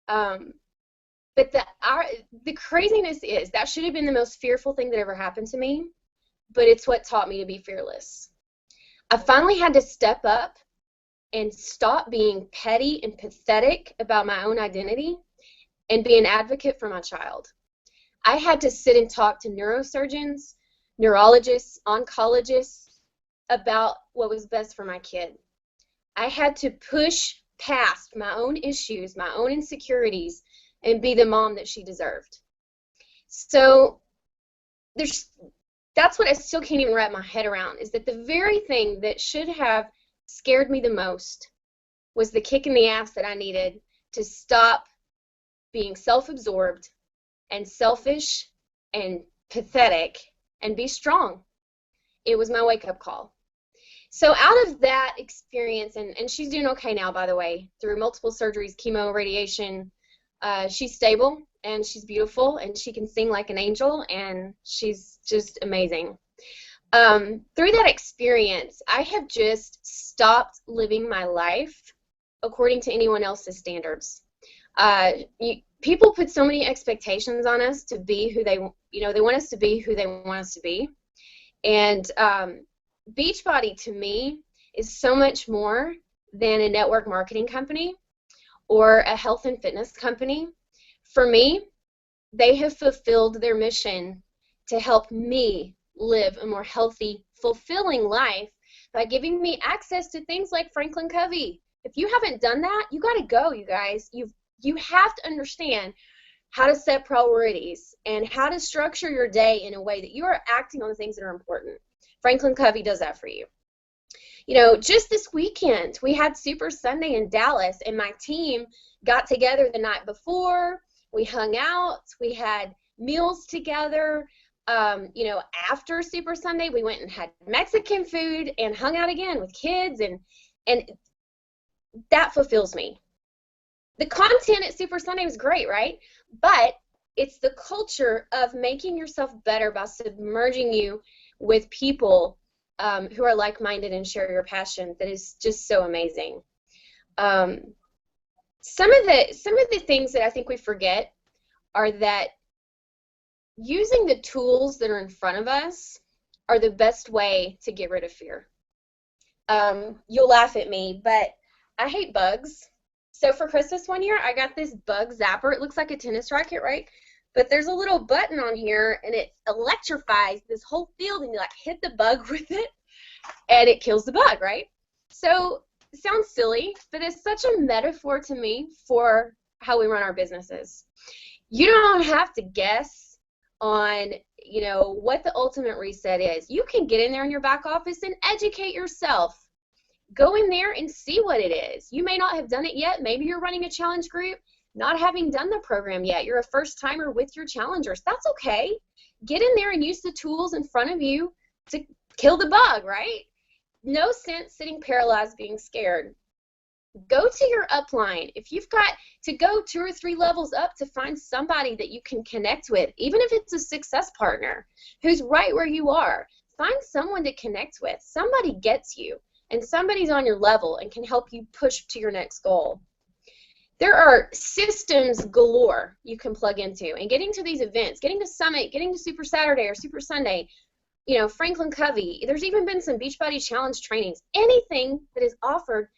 But the craziness is that should have been the most fearful thing that ever happened to me, but it's what taught me to be fearless. I finally had to step up and stop being petty and pathetic about my own identity and be an advocate for my child. I had to sit and talk to neurosurgeons, neurologists, oncologists about what was best for my kid. I had to push past my own issues, my own insecurities, and be the mom that she deserved. So that's what I still can't even wrap my head around, is that the very thing that should have scared me the most was the kick in the ass that I needed to stop being self-absorbed and selfish and pathetic and be strong. It was my wake-up call. So out of that experience, and she's doing okay now, by the way, through multiple surgeries, chemo, radiation, she's stable and she's beautiful and she can sing like an angel and she's just amazing. Through that experience, I have just stopped living my life according to anyone else's standards. People put so many expectations on us to be who they want us to be who they want us to be. And Beachbody, to me, is so much more than a network marketing company or a health and fitness company. For me, they have fulfilled their mission to help me live a more healthy, fulfilling life by giving me access to things like Franklin Covey. If you haven't done that, you got to go, you guys. You have to understand how to set priorities and how to structure your day in a way that you are acting on the things that are important. Franklin Covey does that for you. You know, just this weekend, we had Super Sunday in Dallas, and my team got together the night before. We hung out. We had meals together. After Super Sunday, we went and had Mexican food and hung out again with kids, and that fulfills me. The content at Super Sunday was great, right? But it's the culture of making yourself better by submerging you with people who are like-minded and share your passion that is just so amazing. Some of the things that I think we forget are that using the tools that are in front of us are the best way to get rid of fear. You'll laugh at me, but I hate bugs. So for Christmas one year, I got this bug zapper. It looks like a tennis racket, right? But there's a little button on here, and it electrifies this whole field, and you like hit the bug with it, and it kills the bug, right? So it sounds silly, but it's such a metaphor to me for how we run our businesses. You don't have to guess on, what the ultimate reset is. You can get in there in your back office and educate yourself. Go in there and see what it is. You may not have done it yet. Maybe you're running a challenge group, not having done the program yet. You're a first timer with your challengers. That's okay. Get in there and use the tools in front of you to kill the bug, right? No sense sitting paralyzed being scared. Go to your upline. If you've got to go 2 or 3 levels up to find somebody that you can connect with, even if it's a success partner who's right where you are, find someone to connect with. Somebody gets you, and somebody's on your level and can help you push to your next goal. There are systems galore you can plug into, and getting to these events, getting to Summit, getting to Super Saturday or Super Sunday, you know, Franklin Covey, there's even been some Beachbody Challenge trainings. Anything that is offered,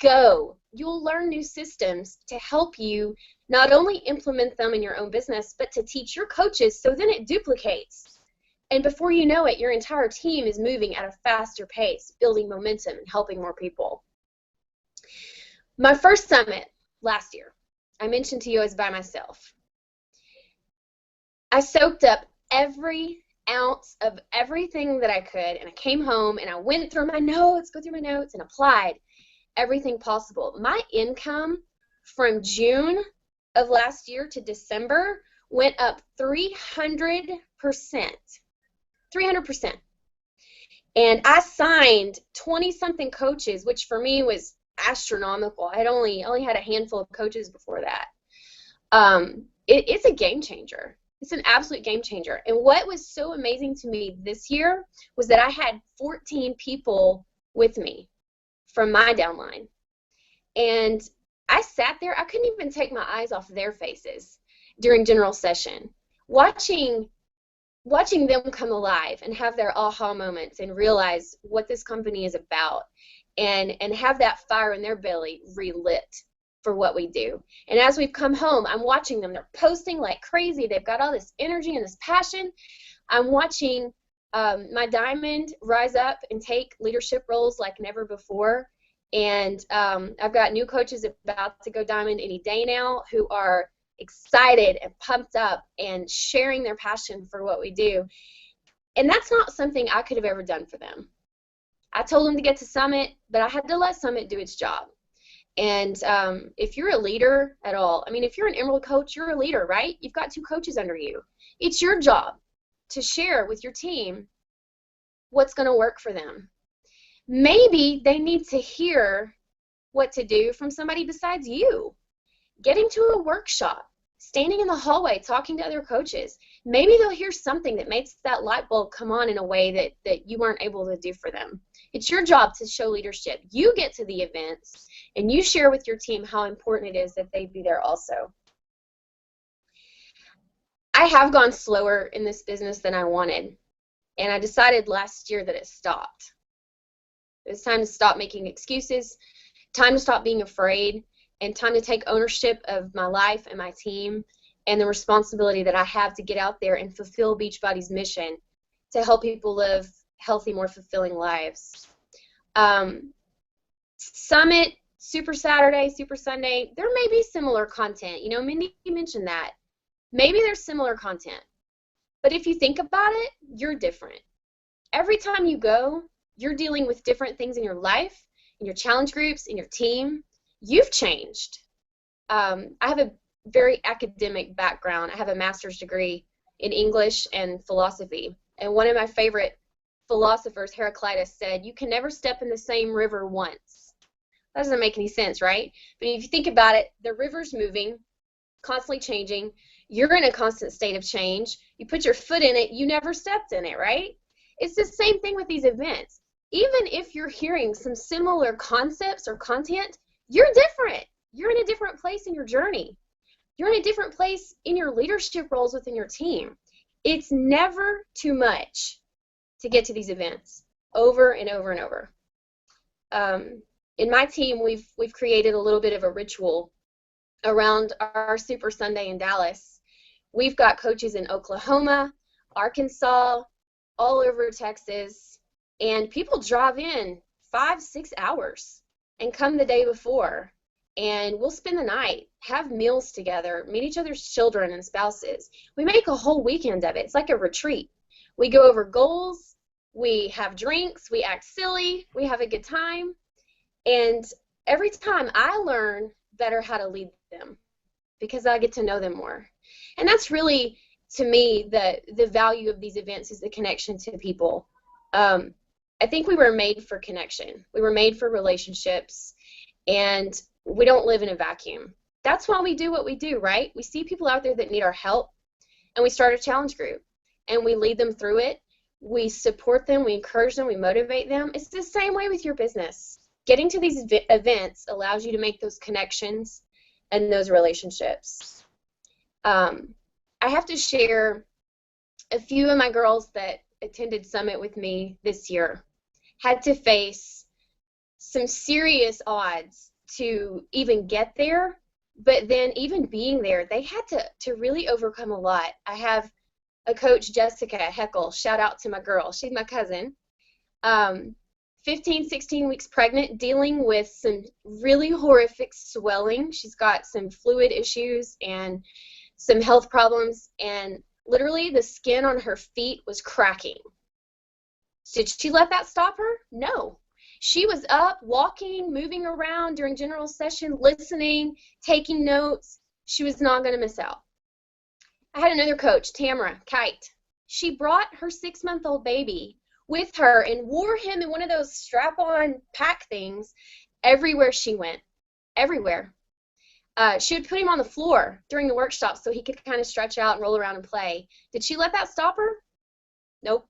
go. You'll learn new systems to help you not only implement them in your own business, but to teach your coaches, so then it duplicates. And before you know it, your entire team is moving at a faster pace, building momentum and helping more people. My first summit last year, I mentioned to you I was by myself. I soaked up every ounce of everything that I could, and I came home and I went through my notes, and applied everything possible. My income from June of last year to December went up 300%. 300%. And I signed 20-something coaches, which for me was astronomical. I had only had a handful of coaches before that. It's a game changer. It's an absolute game changer. And what was so amazing to me this year was that I had 14 people with me from my downline. And I sat there, I couldn't even take my eyes off their faces during general session, watching them come alive and have their aha moments and realize what this company is about, and have that fire in their belly relit for what we do. And as we've come home, I'm watching them. They're posting like crazy. They've got all this energy and this passion. I'm watching my diamond rise up and take leadership roles like never before. And I've got new coaches about to go diamond any day now who are excited and pumped up and sharing their passion for what we do. And that's not something I could have ever done for them. I told them to get to Summit, but I had to let Summit do its job. And if you're a leader at all, I mean, if you're an Emerald coach, you're a leader, right? You've got 2 coaches under you. It's your job to share with your team what's going to work for them. Maybe they need to hear what to do from somebody besides you. Getting to a workshop, standing in the hallway, talking to other coaches. Maybe they'll hear something that makes that light bulb come on in a way that you weren't able to do for them. It's your job to show leadership. You get to the events, and you share with your team how important it is that they be there also. I have gone slower in this business than I wanted, and I decided last year that it stopped. It's time to stop making excuses, time to stop being afraid, and time to take ownership of my life and my team and the responsibility that I have to get out there and fulfill Beachbody's mission to help people live healthy, more fulfilling lives. Summit, Super Saturday, Super Sunday, there may be similar content. You know, Mindy mentioned that. Maybe there's similar content. But if you think about it, you're different. Every time you go, you're dealing with different things in your life, in your challenge groups, in your team. You've changed. I have a very academic background. I have a master's degree in English and philosophy. And one of my favorite philosophers, Heraclitus, said, you can never step in the same river once. That doesn't make any sense, right? But if you think about it, the river's moving, constantly changing. You're in a constant state of change. You put your foot in it, you never stepped in it, right? It's the same thing with these events. Even if you're hearing some similar concepts or content, you're different. You're in a different place in your journey. You're in a different place in your leadership roles within your team. It's never too much to get to these events over and over and over. In my team, we've created a little bit of a ritual around our Super Sunday in Dallas. We've got coaches in Oklahoma, Arkansas, all over Texas, and people drive in 5-6 hours and come the day before, and we'll spend the night, have meals together, meet each other's children and spouses. We make a whole weekend of it. It's like a retreat. We go over goals, we have drinks, we act silly, we have a good time, and every time I learn better how to lead them because I get to know them more. And that's really, to me, the value of these events is the connection to people. I think we were made for connection. We were made for relationships, and we don't live in a vacuum. That's why we do what we do, right? We see people out there that need our help, and we start a challenge group, and we lead them through it. We support them, we encourage them, we motivate them. It's the same way with your business. Getting to these events allows you to make those connections and those relationships. I have to share a few of my girls that attended Summit with me this year had to face some serious odds to even get there, but then even being there, they had to really overcome a lot. I have a coach, Jessica Heckle, shout out to my girl. She's my cousin. 15, 16 weeks pregnant, dealing with some really horrific swelling. She's got some fluid issues and some health problems, and literally the skin on her feet was cracking. Did she let that stop her? No. She was up, walking, moving around during general session, listening, taking notes. She was not going to miss out. I had another coach, Tamara Kite. She brought her 6-month-old baby with her and wore him in one of those strap-on pack things everywhere she went, everywhere. She would put him on the floor during the workshop so he could kind of stretch out and roll around and play. Did she let that stop her? Nope.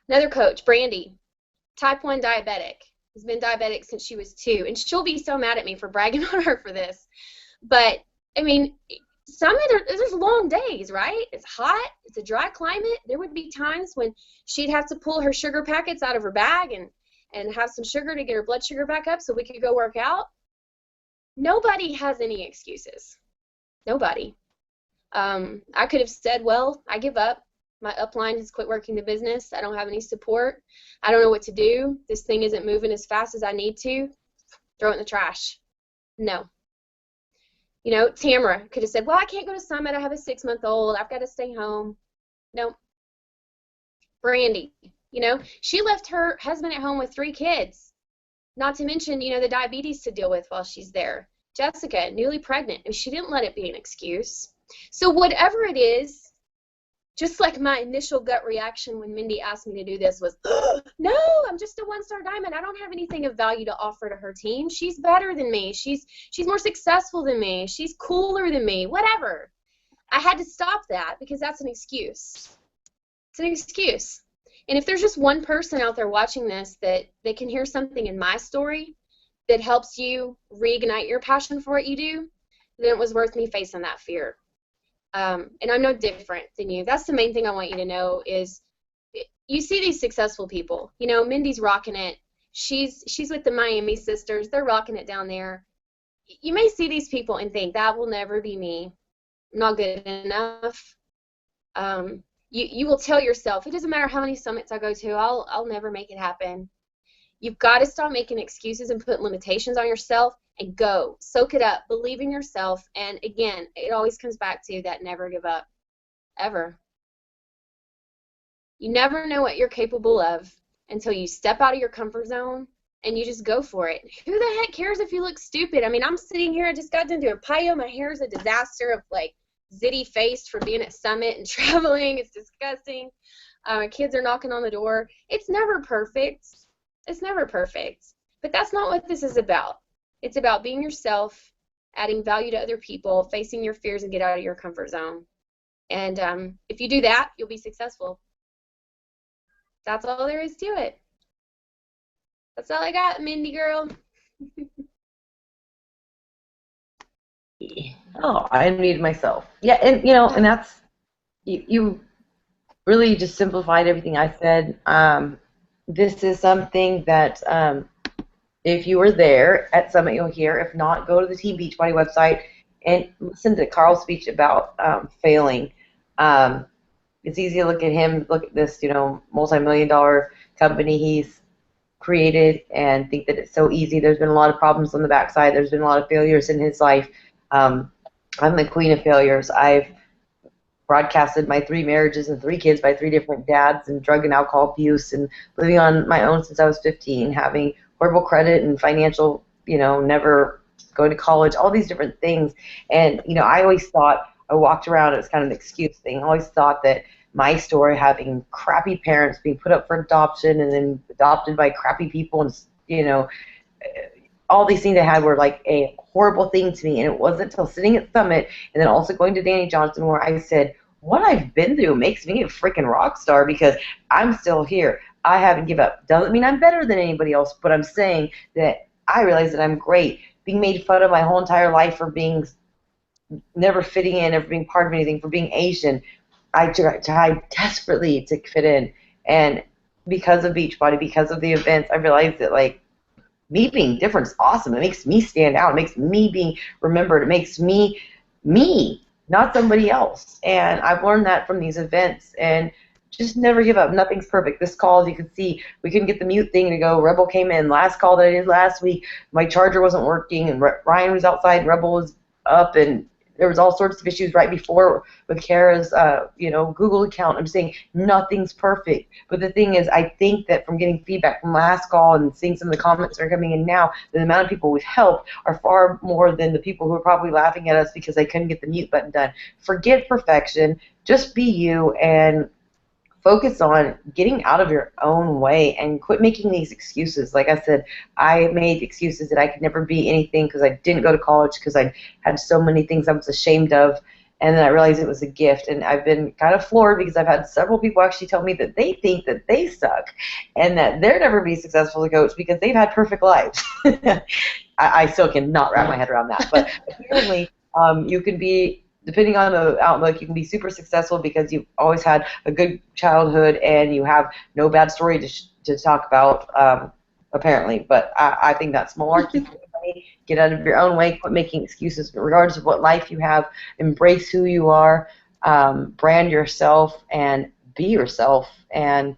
Another coach, Brandy, type 1 diabetic. Has been diabetic since she was 2, and she'll be so mad at me for bragging on her for this. But, I mean, there's long days, right? It's hot. It's a dry climate. There would be times when she'd have to pull her sugar packets out of her bag and have some sugar to get her blood sugar back up so we could go work out. Nobody has any excuses. Nobody. I could have said, well, I give up. My upline has quit working the business. I don't have any support. I don't know what to do. This thing isn't moving as fast as I need to. Throw it in the trash. No. You know, Tamara could have said, well, I can't go to Summit. I have a 6-month-old. I've got to stay home. No. Brandy, you know, she left her husband at home with 3 kids. Not to mention, you know, the diabetes to deal with while she's there. Jessica, newly pregnant, and she didn't let it be an excuse. So whatever it is, just like my initial gut reaction when Mindy asked me to do this was, no, I'm just a 1-star diamond. I don't have anything of value to offer to her team. She's better than me. She's more successful than me. She's cooler than me. Whatever. I had to stop that because that's an excuse. It's an excuse. And if there's just one person out there watching this that they can hear something in my story that helps you reignite your passion for what you do, then it was worth me facing that fear. And I'm no different than you. That's the main thing I want you to know is you see these successful people. You know, Mindy's rocking it. She's with the Miami sisters. They're rocking it down there. You may see these people and think, that will never be me. I'm not good enough. You will tell yourself, it doesn't matter how many summits I go to, I'll never make it happen. You've got to stop making excuses and put limitations on yourself and go. Soak it up. Believe in yourself. And again, it always comes back to that never give up. Ever. You never know what you're capable of until you step out of your comfort zone and you just go for it. Who the heck cares if you look stupid? I mean, I'm sitting here, I just got done doing paleo. My hair is a disaster of like zitty faced from being at Summit and traveling. It's disgusting. My kids are knocking on the door. It's never perfect. It's never perfect. But that's not what this is about. It's about being yourself, adding value to other people, facing your fears, and get out of your comfort zone. And if you do that, you'll be successful. That's all there is to it. That's all I got, Mindy girl. Oh, I unmuted myself. Yeah, and you know, and that's you really just simplified everything I said. This is something that if you were there at Summit, you'll hear. If not, go to the Team Beachbody website and listen to Carl's speech about failing. It's easy to look at him, look at this, you know, multi-million-dollar company he's created and think that it's so easy. There's been a lot of problems on the backside. There's been a lot of failures in his life. I'm the queen of failures. I've broadcasted my 3 marriages and 3 kids by 3 different dads, and drug and alcohol abuse, and living on my own since I was 15, having horrible credit and financial, you know, never going to college, all these different things. And, you know, I always thought, I walked around, it was kind of an excuse thing. I always thought that my story, having crappy parents, being put up for adoption and then adopted by crappy people, and all these things I had were like a horrible thing to me. And it wasn't until sitting at Summit and then also going to Danny Johnson where I said, what I've been through makes me a freaking rock star, because I'm still here. I haven't given up. Doesn't mean I'm better than anybody else, but I'm saying that I realize that I'm great. Being made fun of my whole entire life for being never fitting in, never being part of anything, for being Asian. I tried desperately to fit in. And because of Beachbody, because of the events, I realized that, like, me being different is awesome. It makes me stand out. It makes me being remembered. It makes me, not somebody else. And I've learned that from these events. And just never give up. Nothing's perfect. This call, as you can see, we couldn't get the mute thing to go. Rebel came in. Last call that I did last week, my charger wasn't working, and Ryan was outside, Rebel was up, and there was all sorts of issues right before with Kara's, Google account. I'm saying nothing's perfect. But the thing is, I think that from getting feedback from last call and seeing some of the comments that are coming in now, the amount of people we've helped are far more than the people who are probably laughing at us because they couldn't get the mute button done. Forget perfection. Just be you and focus on getting out of your own way and quit making these excuses. Like I said, I made excuses that I could never be anything because I didn't go to college, because I had so many things I was ashamed of, and then I realized it was a gift. And I've been kind of floored because I've had several people actually tell me that they think that they suck and that they'll never be successful as a coach because they've had perfect lives. I still cannot wrap my head around that. But apparently you can be, depending on the outlook, you can be super successful because you've always had a good childhood and you have no bad story to talk about, apparently. But I think that's malarkey. Get out of your own way. Quit making excuses. Regardless of what life you have, embrace who you are, brand yourself, and be yourself. And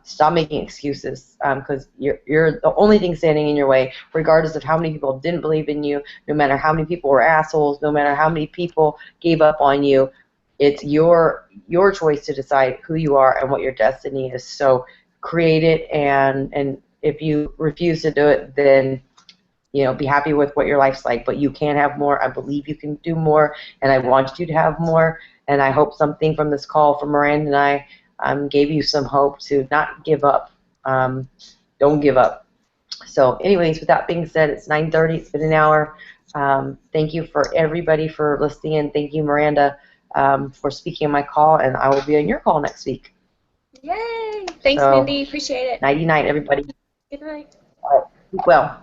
stop making excuses, because you're the only thing standing in your way, regardless of how many people didn't believe in you, no matter how many people were assholes, no matter how many people gave up on you. It's your choice to decide who you are and what your destiny is. So create it, and if you refuse to do it, then be happy with what your life's like. But you can have more. I believe you can do more, and I want you to have more. And I hope something from this call from Miranda and I gave you some hope to not give up. Don't give up. So anyways, with that being said, it's 9:30. It's been an hour. Thank you for everybody for listening in. Thank you, Miranda, for speaking on my call, and I will be on your call next week. Yay! Thanks, Mindy. Appreciate it. Nighty-night, everybody. Good night. All right. Keep well.